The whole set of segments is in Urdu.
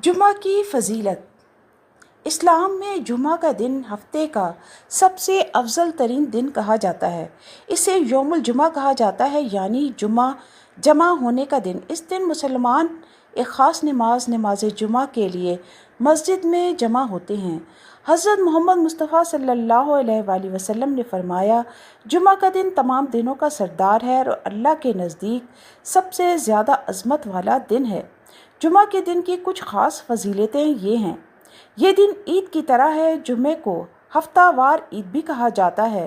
جمعہ کی فضیلت۔ اسلام میں جمعہ کا دن ہفتے کا سب سے افضل ترین دن کہا جاتا ہے۔ اسے یوم الجمعہ کہا جاتا ہے، یعنی جمع ہونے کا دن۔ اس دن مسلمان ایک خاص نماز جمعہ کے لیے مسجد میں جمع ہوتے ہیں۔ حضرت محمد مصطفیٰ صلی اللہ علیہ وآلہ وسلم نے فرمایا، جمعہ کا دن تمام دنوں کا سردار ہے اور اللہ کے نزدیک سب سے زیادہ عظمت والا دن ہے۔ جمعہ کے دن کی کچھ خاص فضیلتیں یہ ہیں۔ یہ دن عید کی طرح ہے۔ جمعے کو ہفتہ وار عید بھی کہا جاتا ہے۔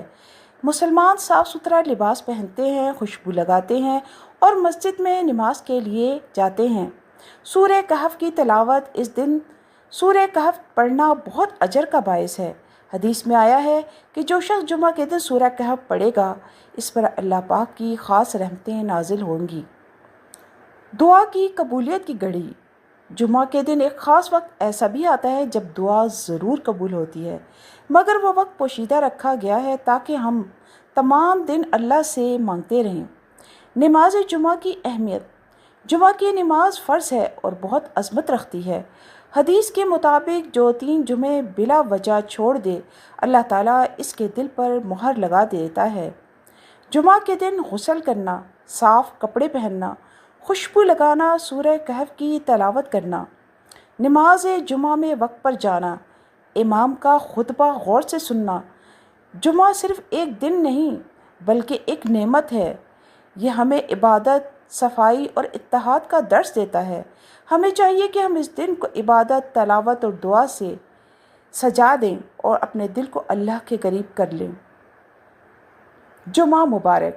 مسلمان صاف ستھرا لباس پہنتے ہیں، خوشبو لگاتے ہیں اور مسجد میں نماز کے لیے جاتے ہیں۔ سورہ کہف کی تلاوت۔ اس دن سورہ کہف پڑھنا بہت اجر کا باعث ہے۔ حدیث میں آیا ہے کہ جو شخص جمعہ کے دن سورہ کہف پڑھے گا، اس پر اللہ پاک کی خاص رحمتیں نازل ہوں گی۔ دعا کی قبولیت کی گھڑی۔ جمعہ کے دن ایک خاص وقت ایسا بھی آتا ہے جب دعا ضرور قبول ہوتی ہے، مگر وہ وقت پوشیدہ رکھا گیا ہے تاکہ ہم تمام دن اللہ سے مانگتے رہیں۔ نماز جمعہ کی اہمیت۔ جمعہ کی نماز فرض ہے اور بہت عظمت رکھتی ہے۔ حدیث کے مطابق جو 3 جمعے بلا وجہ چھوڑ دے، اللہ تعالیٰ اس کے دل پر مہر لگا دیتا ہے۔ جمعہ کے دن غسل کرنا، صاف کپڑے پہننا، خوشبو لگانا، سورہ کہف کی تلاوت کرنا، نماز جمعہ میں وقت پر جانا، امام کا خطبہ غور سے سننا۔ جمعہ صرف ایک دن نہیں بلکہ ایک نعمت ہے۔ یہ ہمیں عبادت، صفائی اور اتحاد کا درس دیتا ہے۔ ہمیں چاہیے کہ ہم اس دن کو عبادت، تلاوت اور دعا سے سجا دیں اور اپنے دل کو اللہ کے قریب کر لیں۔ جمعہ مبارک۔